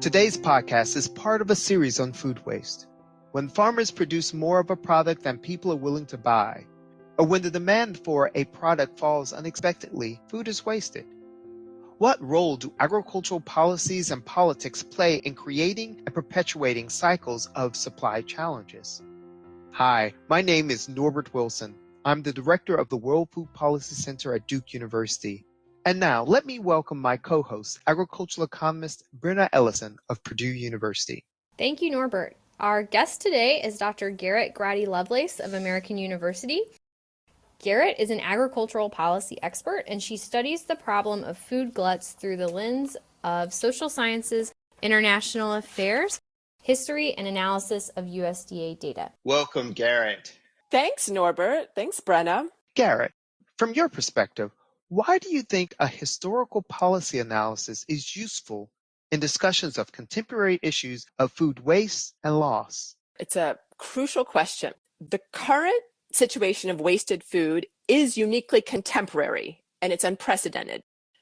Today's podcast is part of a series on food waste. When farmers produce more of a product than people are willing to buy, or when the demand for a product falls unexpectedly, food is wasted. What role do agricultural policies and politics play in creating and perpetuating cycles of supply challenges? Hi, my name is Norbert Wilson. I'm the director of the World Food Policy Center at Duke University. And now, let me welcome my co-host, agricultural economist Brenna Ellison of Purdue University. Thank you, Norbert. Our guest today is Dr. Garrett Graddy-Lovelace of American University. Garrett is an agricultural policy expert, and she studies the problem of food gluts through the lens of social sciences, international affairs, history, and analysis of USDA data. Welcome, Garrett. Thanks, Norbert. Thanks, Brenna. Garrett, from your perspective, why do you think a historical policy analysis is useful in discussions of contemporary issues of food waste and loss? It's a crucial question. The current situation of wasted food is uniquely contemporary and it's unprecedented,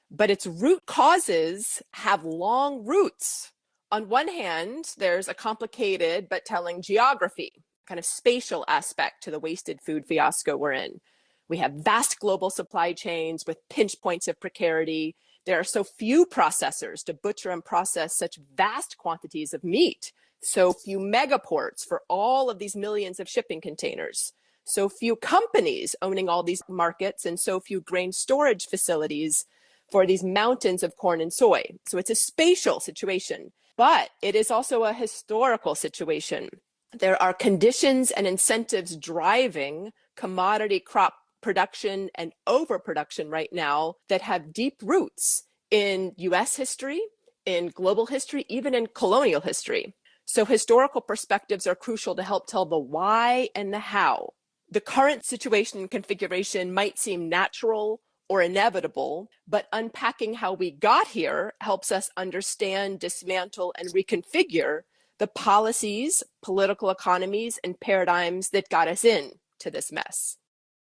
but its root causes have long roots. On one hand, there's a complicated but telling geography, kind of spatial aspect to the wasted food fiasco we're in. We have vast global supply chains with pinch points of precarity. There are so few processors to butcher and process such vast quantities of meat, so few megaports for all of these millions of shipping containers, so few companies owning all these markets, and so few grain storage facilities for these mountains of corn and soy. So it's a spatial situation, but it is also a historical situation. There are conditions and incentives driving commodity crop production and overproduction right now that have deep roots in US history, in global history, even in colonial history. So historical perspectives are crucial to help tell the why and the how. The current situation and configuration might seem natural or inevitable, but unpacking how we got here helps us understand, dismantle, and reconfigure the policies, political economies, and paradigms that got us into this mess.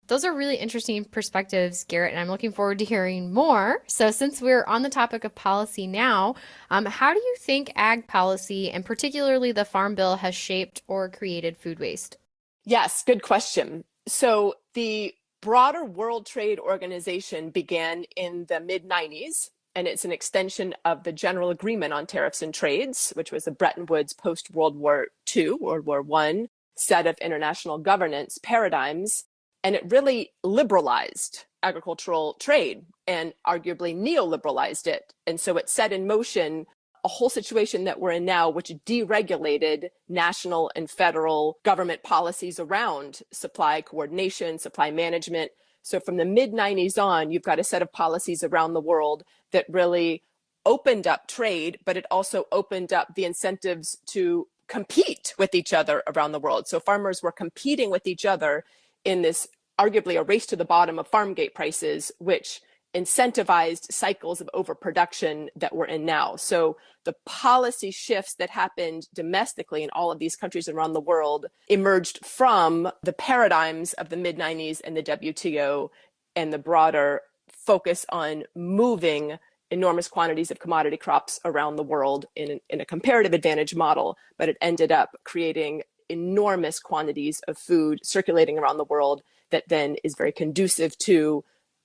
Those are really interesting perspectives, Garrett, and I'm looking forward to hearing more. So since we're on the topic of policy now, how do you think ag policy, and particularly the Farm Bill, has shaped or created food waste? Yes, good question. So the broader World Trade Organization began in the mid-90s, and it's an extension of the General Agreement on Tariffs and Trades, which was the Bretton Woods post-World War II, World War I set of international governance paradigms. And it really liberalized agricultural trade and arguably neoliberalized it. And so it set in motion a whole situation that we're in now, which deregulated national and federal government policies around supply coordination, supply management. So from the mid-90s on, you've got a set of policies around the world that really opened up trade, but it also opened up the incentives to compete with each other around the world. So farmers were competing with each other in this arguably a race to the bottom of farm gate prices, which incentivized cycles of overproduction that we're in now. So the policy shifts that happened domestically in all of these countries around the world emerged from the paradigms of the mid-90s and the WTO and the broader focus on moving enormous quantities of commodity crops around the world in a comparative advantage model, but it ended up creating enormous quantities of food circulating around the world that then is very conducive to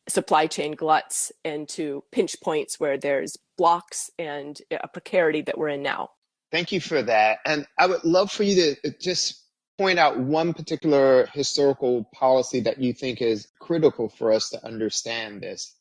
supply chain gluts and to pinch points where there's blocks and a precarity that we're in now. Thank you for that. And I would love for you to just point out one particular historical policy that you think is critical for us to understand this.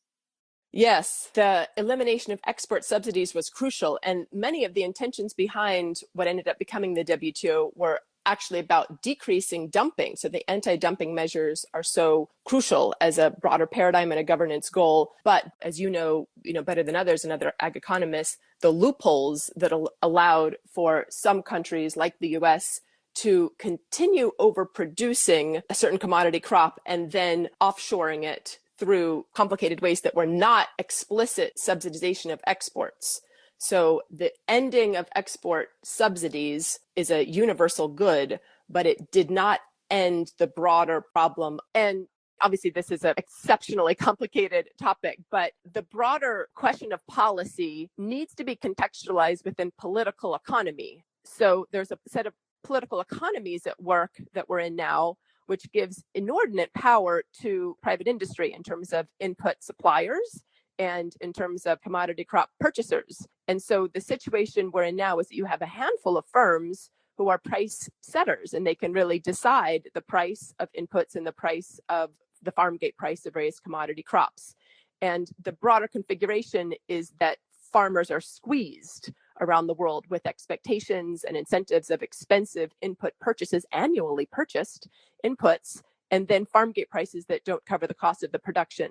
Yes, the elimination of export subsidies was crucial, and many of the intentions behind what ended up becoming the WTO were actually about decreasing dumping. So the anti-dumping measures are so crucial as a broader paradigm and a governance goal. But as you know better than others and other ag economists, the loopholes that allowed for some countries like the US to continue overproducing a certain commodity crop and then offshoring it through complicated ways that were not explicit subsidization of exports. So the ending of export subsidies is a universal good, but it did not end the broader problem. And Obviously, this is an exceptionally complicated topic, but the broader question of policy needs to be contextualized within political economy. So there's a set of political economies at work that we're in now, which gives inordinate power to private industry in terms of input suppliers and in terms of commodity crop purchasers. And so the situation we're in now is that you have a handful of firms who are price setters, and they can really decide the price of inputs and the price of the farm gate price of various commodity crops. And the broader configuration is that farmers are squeezed around the world with expectations and incentives of expensive input purchases, annually purchased inputs, and then farm gate prices that don't cover the cost of the production.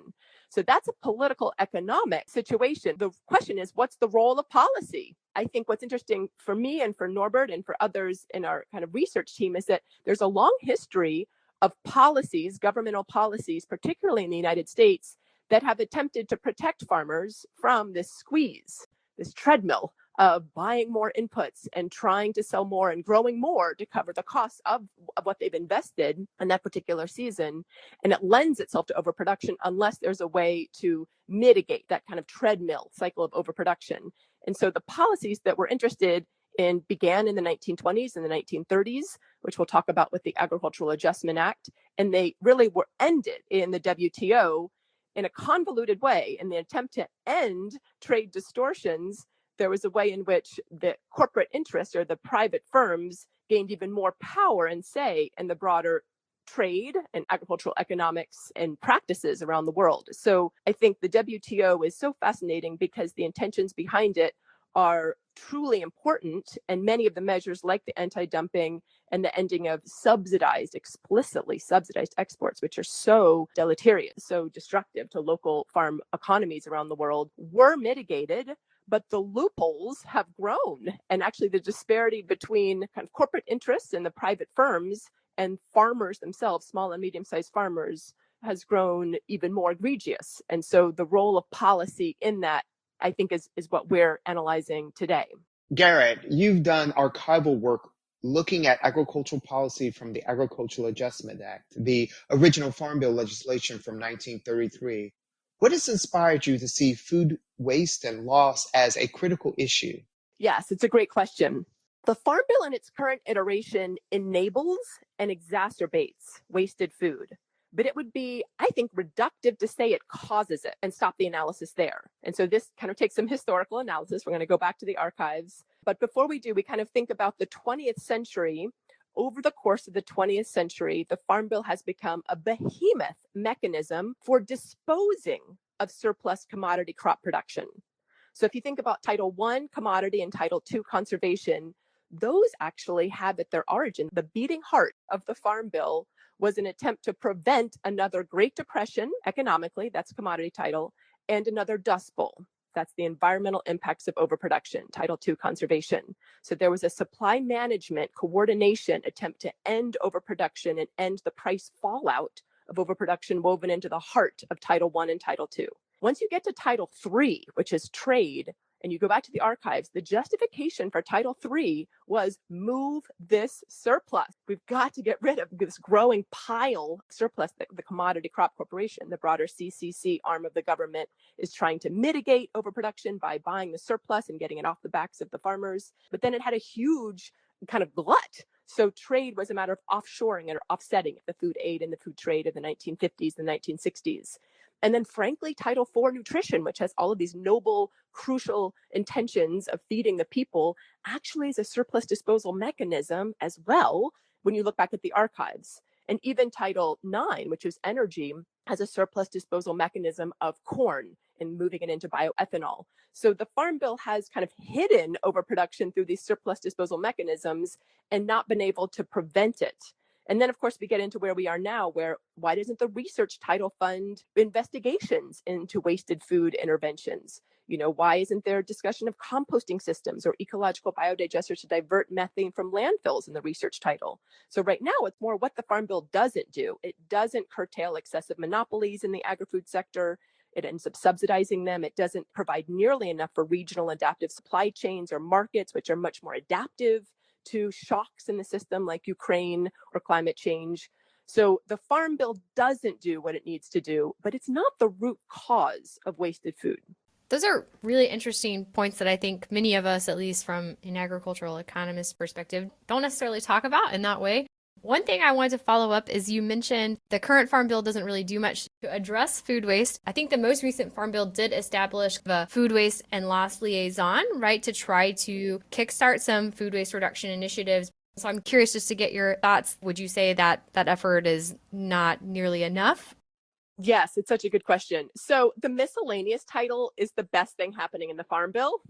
So that's a political economic situation. The question is, what's the role of policy? I think what's interesting for me and for Norbert and for others in our kind of research team is that there's a long history of policies, governmental policies, particularly in the United States, that have attempted to protect farmers from this squeeze, this treadmill of buying more inputs and trying to sell more and growing more to cover the costs of what they've invested in that particular season. And it lends itself to overproduction unless there's a way to mitigate that kind of treadmill cycle of overproduction. And so the policies that we're interested in began in the 1920s and the 1930s, which we'll talk about with the Agricultural Adjustment Act. And they really were ended in the WTO in a convoluted way. In the attempt to end trade distortions, there was a way in which the corporate interests or the private firms gained even more power and say in the broader trade and agricultural economics and practices around the world. So I think the WTO is so fascinating because the intentions behind it are truly important, and many of the measures like the anti-dumping and the ending of explicitly subsidized exports, which are so deleterious, so destructive to local farm economies around the world, were mitigated, but the loopholes have grown. And actually the disparity between kind of corporate interests and the private firms and farmers themselves, small and medium-sized farmers, has grown even more egregious. And so the role of policy in that, I think, is what we're analyzing today. Garrett, you've done archival work looking at agricultural policy from the Agricultural Adjustment Act, the original Farm Bill legislation from 1933. What has inspired you to see food waste and loss as a critical issue? Yes, it's a great question. The Farm Bill in its current iteration enables and exacerbates wasted food. But it would be, I think, reductive to say it causes it and stop the analysis there. And so this kind of takes some historical analysis. We're going to go back to the archives. But before we do, we kind of think about the 20th century. Over the course of the 20th century, the Farm Bill has become a behemoth mechanism for disposing of surplus commodity crop production. So if you think about Title I, commodity, and Title II, conservation, those actually have at their origin the beating heart of the Farm Bill was an attempt to prevent another Great Depression economically, that's commodity title, and another Dust Bowl. That's the environmental impacts of overproduction, Title II, conservation. So there was a supply management coordination attempt to end overproduction and end the price fallout of overproduction woven into the heart of Title I and Title II. Once you get to Title III, which is trade, and you go back to the archives, the justification for Title III was move this surplus. We've got to get rid of this growing pile of surplus that the Commodity Crop Corporation, the broader CCC arm of the government, is trying to mitigate overproduction by buying the surplus and getting it off the backs of the farmers. But then it had a huge kind of glut. So trade was a matter of offshoring or offsetting the food aid and the food trade of the 1950s and 1960s. And then, frankly, Title IV nutrition, which has all of these noble, crucial intentions of feeding the people, actually is a surplus disposal mechanism as well when you look back at the archives. And even Title IX, which is energy, has a surplus disposal mechanism of corn and moving it into bioethanol. So the Farm Bill has kind of hidden overproduction through these surplus disposal mechanisms and not been able to prevent it. And then, of course, we get into where we are now, where why doesn't the research title fund investigations into wasted food interventions? You know, why isn't there discussion of composting systems or ecological biodigesters to divert methane from landfills in the research title? So right now, it's more what the Farm Bill doesn't do. It doesn't curtail excessive monopolies in the agri-food sector. It ends up subsidizing them. It doesn't provide nearly enough for regional adaptive supply chains or markets, which are much more adaptive to shocks in the system like Ukraine or climate change. So the Farm Bill doesn't do what it needs to do, but it's not the root cause of wasted food. Those are really interesting points that I think many of us, at least from an agricultural economist perspective, don't necessarily talk about in that way. One thing I wanted to follow up is you mentioned the current Farm Bill doesn't really do much to address food waste. I think the most recent Farm Bill did establish the Food Waste and Loss Liaison, right, to try to kickstart some food waste reduction initiatives. So I'm curious just to get your thoughts. Would you say that that effort is not nearly enough? Yes, it's such a good question. So the miscellaneous title is the best thing happening in the Farm Bill.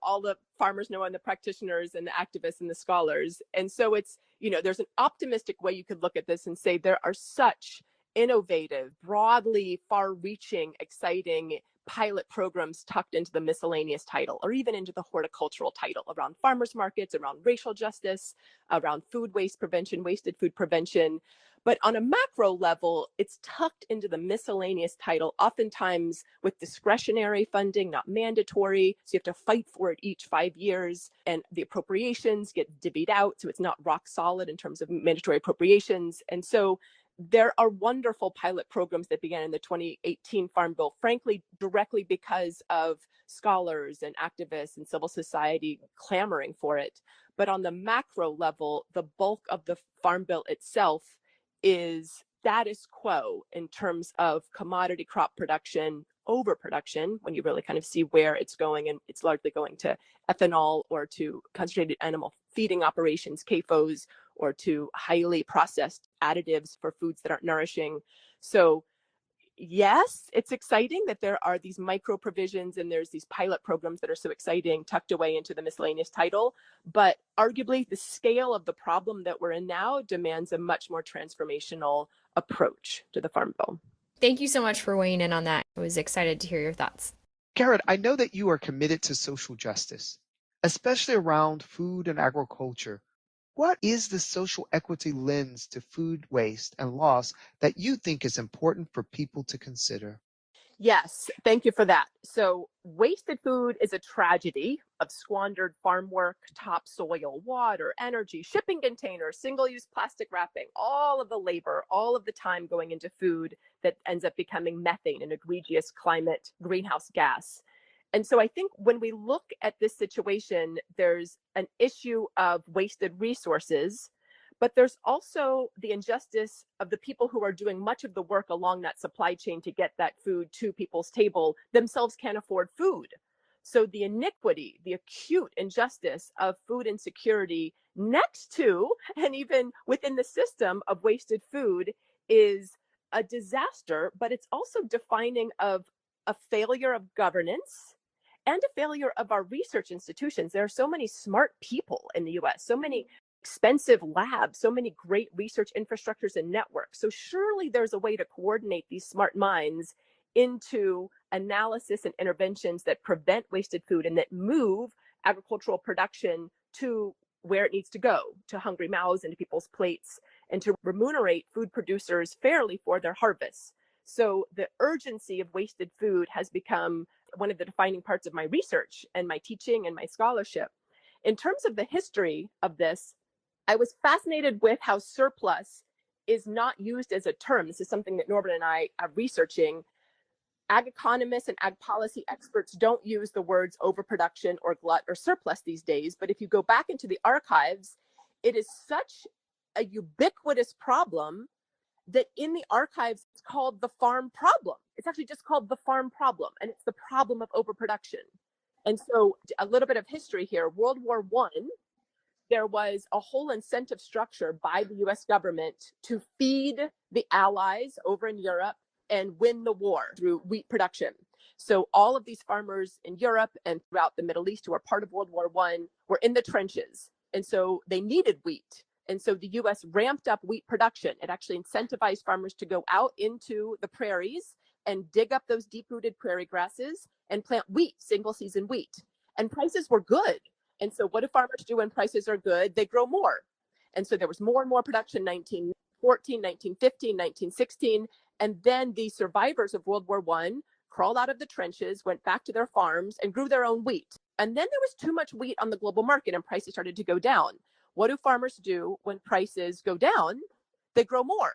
All the farmers know and the practitioners and the activists and the scholars. And so it's, there's an optimistic way you could look at this and say there are such innovative, broadly far-reaching, exciting pilot programs tucked into the miscellaneous title, or even into the horticultural title, around farmers markets, around racial justice, around food waste prevention, wasted food prevention. But on a macro level, it's tucked into the miscellaneous title, oftentimes with discretionary funding, not mandatory. So you have to fight for it each 5 years, and the appropriations get divvied out. So it's not rock solid in terms of mandatory appropriations. And so there are wonderful pilot programs that began in the 2018 Farm Bill, frankly, directly because of scholars and activists and civil society clamoring for it. But on the macro level, the bulk of the Farm Bill itself is status quo in terms of commodity crop production, overproduction, when you really kind of see where it's going, and it's largely going to ethanol or to concentrated animal feeding operations, CAFOs, or to highly processed additives for foods that aren't nourishing. So yes, it's exciting that there are these micro provisions and there's these pilot programs that are so exciting tucked away into the miscellaneous title. But arguably, the scale of the problem that we're in now demands a much more transformational approach to the Farm Bill. Thank you so much for weighing in on that. I was excited to hear your thoughts. Garrett, I know that you are committed to social justice, especially around food and agriculture. What is the social equity lens to food waste and loss that you think is important for people to consider? Yes, thank you for that. So wasted food is a tragedy of squandered farm work, topsoil, water, energy, shipping containers, single-use plastic wrapping, all of the labor, all of the time going into food that ends up becoming methane, an egregious climate greenhouse gas. And so I think when we look at this situation, there's an issue of wasted resources, but there's also the injustice of the people who are doing much of the work along that supply chain to get that food to people's table themselves can't afford food. So the iniquity, the acute injustice of food insecurity next to and even within the system of wasted food is a disaster, but it's also defining of a failure of governance and a failure of our research institutions. There are so many smart people in the US, so many expensive labs, so many great research infrastructures and networks. So surely there's a way to coordinate these smart minds into analysis and interventions that prevent wasted food and that move agricultural production to where it needs to go, to hungry mouths and to people's plates, and to remunerate food producers fairly for their harvests. So the urgency of wasted food has become one of the defining parts of my research and my teaching and my scholarship. In terms of the history of this, I was fascinated with how surplus is not used as a term. This is something that Norbert and I are researching. Ag economists and ag policy experts don't use the words overproduction or glut or surplus these days. But if you go back into the archives, it is such a ubiquitous problem that in the archives, it's called the farm problem. It's actually just called the farm problem, and it's the problem of overproduction. And so a little bit of history here. World War I, there was a whole incentive structure by the US government to feed the Allies over in Europe and win the war through wheat production. So all of these farmers in Europe and throughout the Middle East who were part of World War I were in the trenches. And so they needed wheat. And so the US ramped up wheat production. It actually incentivized farmers to go out into the prairies and dig up those deep-rooted prairie grasses and plant wheat, single season wheat. And prices were good. And so what do farmers do when prices are good? They grow more. And so there was more and more production, 1914, 1915, 1916. And then the survivors of World War I crawled out of the trenches, went back to their farms and grew their own wheat. And then there was too much wheat on the global market and prices started to go down. What do farmers do when prices go down? they grow more.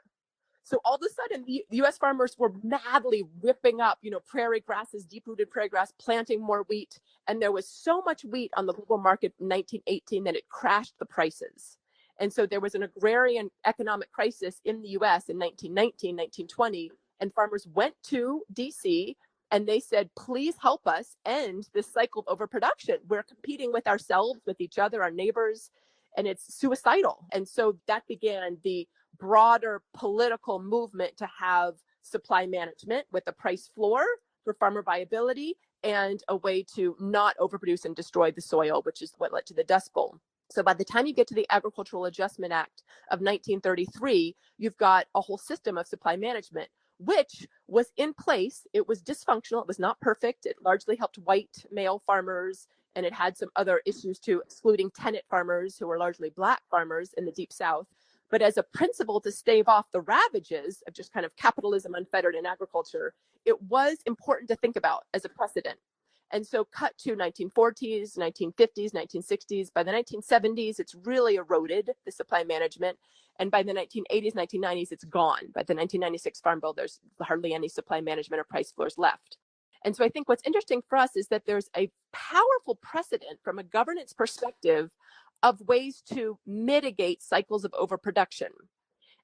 So all of a sudden, the U.S. farmers were madly ripping up, prairie grasses, deep-rooted prairie grass, planting more wheat. And there was so much wheat on the global market in 1918 that it crashed the prices. And so there was an agrarian economic crisis in the U.S. in 1919, 1920, and farmers went to D.C. and they said, please help us end this cycle of overproduction. We're competing with ourselves, with each other, our neighbors, and it's suicidal. And so that began the broader political movement to have supply management with a price floor for farmer viability and a way to not overproduce and destroy the soil, which is what led to the Dust Bowl. So by the time you get to the Agricultural Adjustment Act of 1933, you've got a whole system of supply management, which was in place. It was dysfunctional. It was not perfect. It largely helped white male farmers, and it had some other issues too, excluding tenant farmers who were largely Black farmers in the Deep South. But as a principle to stave off the ravages of just kind of capitalism unfettered in agriculture, it was important to think about as a precedent. And so cut to 1940s, 1950s, 1960s. By the 1970s, it's really eroded, the supply management. And by the 1980s, 1990s, it's gone. By the 1996 Farm Bill, there's hardly any supply management or price floors left. And so I think what's interesting for us is that there's a powerful precedent from a governance perspective of ways to mitigate cycles of overproduction.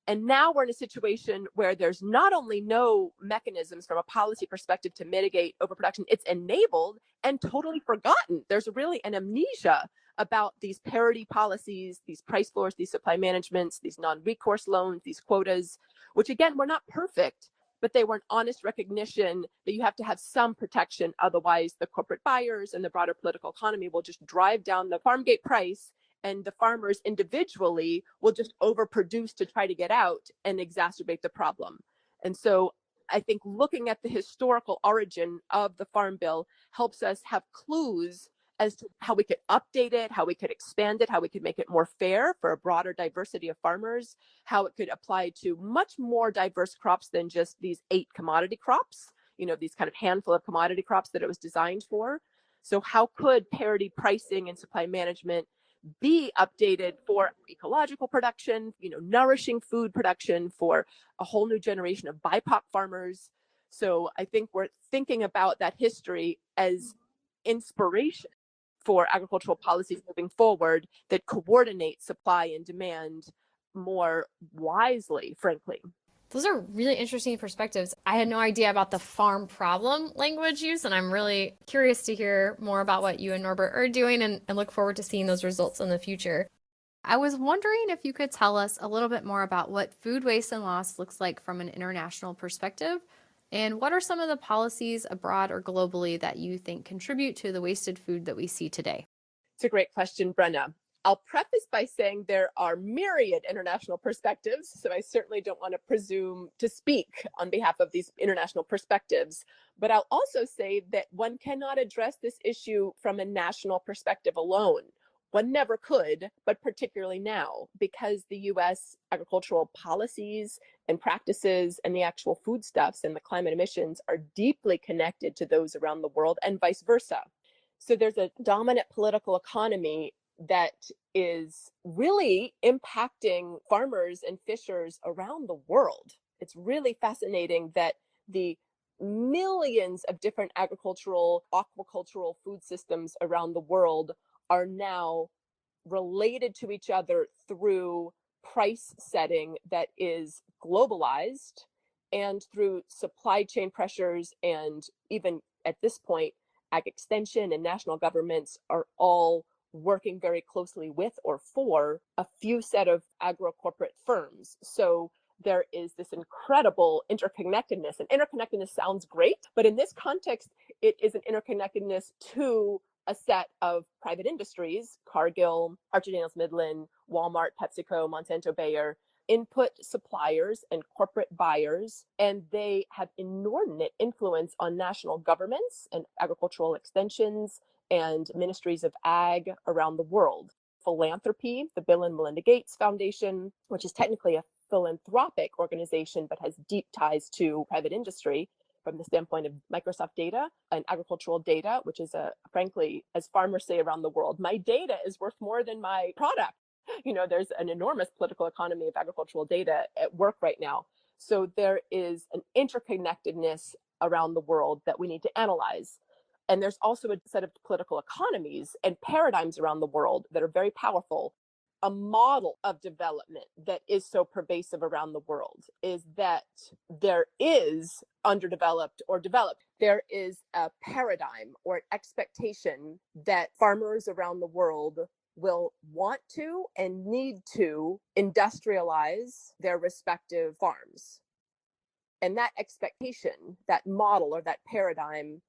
And now we're in a situation where there's not only no mechanisms from a policy perspective to mitigate overproduction, it's enabled and totally forgotten. There's really an amnesia about these parity policies, these price floors, these supply managements, these non-recourse loans, these quotas, which again, were not perfect, but they were an honest recognition that you have to have some protection. Otherwise, the corporate buyers and the broader political economy will just drive down the farm gate price, and the farmers individually will just overproduce to try to get out and exacerbate the problem. And so I think looking at the historical origin of the Farm Bill helps us have clues as to how we could update it, how we could expand it, how we could make it more fair for a broader diversity of farmers, how it could apply to much more diverse crops than just these 8 commodity crops, these kind of handful of commodity crops that it was designed for. So how could parity pricing and supply management be updated for ecological production, nourishing food production for a whole new generation of BIPOC farmers? So I think we're thinking about that history as inspiration for agricultural policies moving forward that coordinate supply and demand more wisely, frankly. Those are really interesting perspectives. I had no idea about the farm problem language use, and I'm really curious to hear more about what you and Norbert are doing and look forward to seeing those results in the future. I was wondering if you could tell us a little bit more about what food waste and loss looks like from an international perspective, and what are some of the policies abroad or globally that you think contribute to the wasted food that we see today? It's a great question, Brenna. I'll preface by saying there are myriad international perspectives, so I certainly don't want to presume to speak on behalf of these international perspectives. But I'll also say that one cannot address this issue from a national perspective alone. One never could, but particularly now, because the US agricultural policies and practices and the actual foodstuffs and the climate emissions are deeply connected to those around the world and vice versa. So there's a dominant political economy that is really impacting farmers and fishers around the world. It's really fascinating that the millions of different agricultural, aquacultural food systems around the world are now related to each other through price setting that is globalized and through supply chain pressures, and even at this point, ag extension and national governments are all working very closely with or for a few set of agro-corporate firms. So there is this incredible interconnectedness, and interconnectedness sounds great, but in this context, it is an interconnectedness to a set of private industries: Cargill, Archer Daniels Midland, Walmart, PepsiCo, Monsanto, Bayer, input suppliers and corporate buyers, and they have inordinate influence on national governments and agricultural extensions and ministries of ag around the world. Philanthropy, the Bill and Melinda Gates Foundation, which is technically a philanthropic organization but has deep ties to private industry from the standpoint of Microsoft data and agricultural data, which is frankly, as farmers say around the world, my data is worth more than my product. There's an enormous political economy of agricultural data at work right now. So there is an interconnectedness around the world that we need to analyze. And there's also a set of political economies and paradigms around the world that are very powerful. A model of development that is so pervasive around the world is that there is underdeveloped or developed. There is a paradigm or an expectation that farmers around the world will want to and need to industrialize their respective farms. And that expectation, that model or that paradigm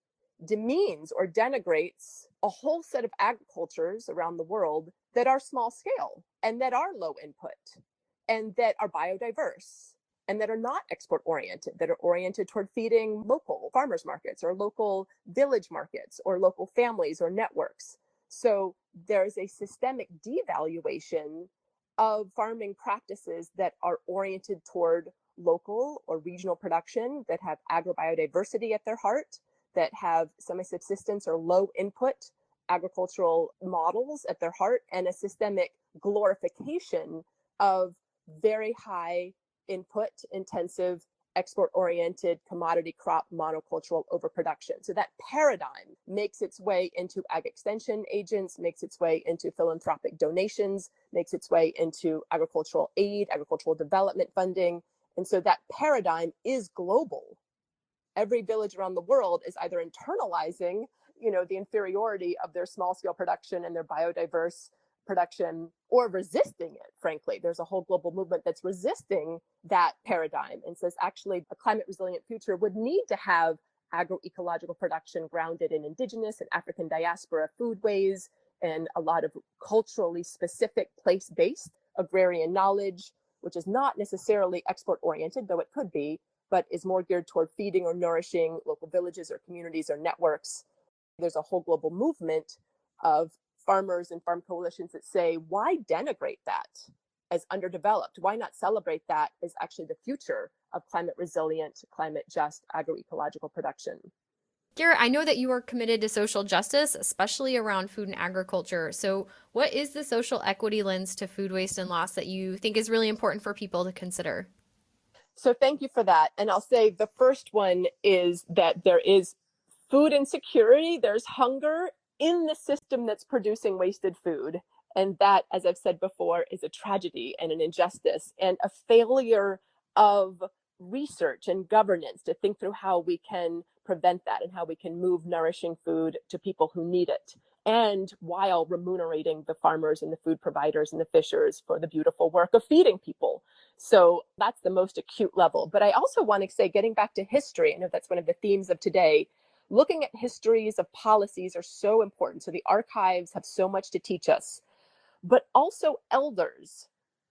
demeans or denigrates a whole set of agricultures around the world that are small scale and that are low input and that are biodiverse and that are not export oriented, that are oriented toward feeding local farmers markets or local village markets or local families or networks. So there's a systemic devaluation of farming practices that are oriented toward local or regional production, that have agrobiodiversity at their heart, that have semi-subsistence or low input agricultural models at their heart, and a systemic glorification of very high input intensive export-oriented commodity crop monocultural overproduction. So that paradigm makes its way into ag extension agents, makes its way into philanthropic donations, makes its way into agricultural aid, agricultural development funding. And so that paradigm is global. Every village around the world is either internalizing, the inferiority of their small scale production and their biodiverse production, or resisting it. Frankly, there's a whole global movement that's resisting that paradigm and says actually a climate resilient future would need to have agroecological production grounded in indigenous and African diaspora foodways and a lot of culturally specific place-based agrarian knowledge, which is not necessarily export oriented, though it could be, but is more geared toward feeding or nourishing local villages or communities or networks. There's a whole global movement of farmers and farm coalitions that say, why denigrate that as underdeveloped? Why not celebrate that as actually the future of climate resilient, climate just agroecological production? Garrett, I know that you are committed to social justice, especially around food and agriculture. So what is the social equity lens to food waste and loss that you think is really important for people to consider? So thank you for that. And I'll say the first one is that there is food insecurity, there's hunger in the system that's producing wasted food. And that, as I've said before, is a tragedy and an injustice and a failure of research and governance to think through how we can prevent that and how we can move nourishing food to people who need it. And while remunerating the farmers and the food providers and the fishers for the beautiful work of feeding people. So that's the most acute level. But I also want to say, getting back to history, I know that's one of the themes of today, looking at histories of policies are so important. So the archives have so much to teach us, but also elders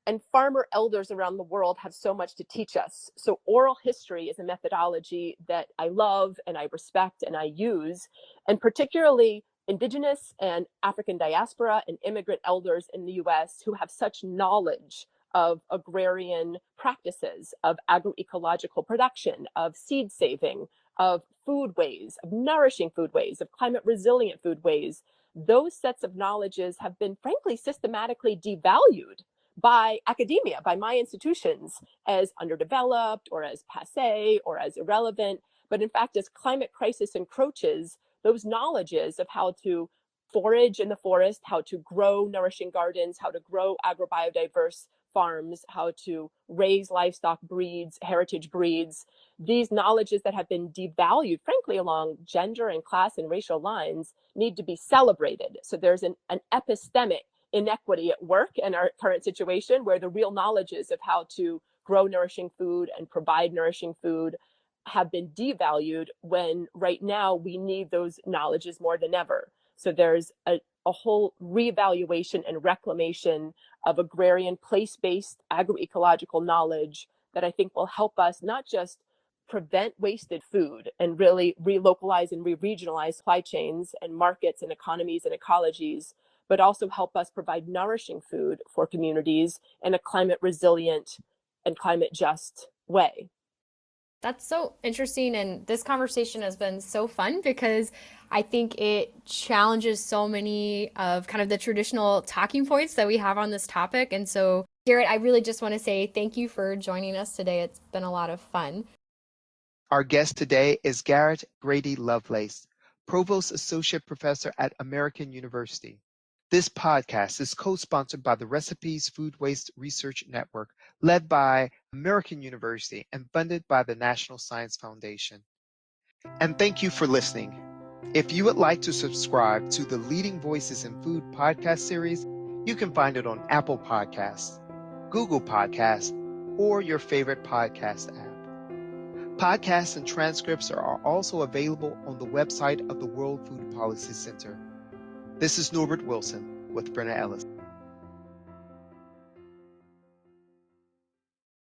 and farmer elders around the world have so much to teach us. So oral history is a methodology that I love and I respect and I use, and particularly Indigenous and African diaspora and immigrant elders in the US who have such knowledge of agrarian practices, of agroecological production, of seed saving, of foodways, of nourishing foodways, of climate resilient foodways. Those sets of knowledges have been, frankly, systematically devalued by academia, by my institutions, as underdeveloped or as passé or as irrelevant. But in fact, as climate crisis encroaches, those knowledges of how to forage in the forest, how to grow nourishing gardens, how to grow agrobiodiverse farms, how to raise livestock breeds, heritage breeds, these knowledges that have been devalued, frankly, along gender and class and racial lines, need to be celebrated. So there's an epistemic inequity at work in our current situation where the real knowledges of how to grow nourishing food and provide nourishing food have been devalued, when right now we need those knowledges more than ever. So there's a whole reevaluation and reclamation of agrarian place-based agroecological knowledge that I think will help us not just prevent wasted food and really relocalize and re-regionalize supply chains and markets and economies and ecologies, but also help us provide nourishing food for communities in a climate resilient and climate just way. That's so interesting. And this conversation has been so fun because I think it challenges so many of kind of the traditional talking points that we have on this topic. And so, Garrett, I really just want to say thank you for joining us today. It's been a lot of fun. Our guest today is Garrett Graddy-Lovelace, Provost Associate Professor at American University. This podcast is co-sponsored by the Recipes Food Waste Research Network, led by American University and funded by the National Science Foundation. And thank you for listening. If you would like to subscribe to the Leading Voices in Food podcast series, you can find it on Apple Podcasts, Google Podcasts, or your favorite podcast app. Podcasts and transcripts are also available on the website of the World Food Policy Center. This is Norbert Wilson with Brenna Ellis.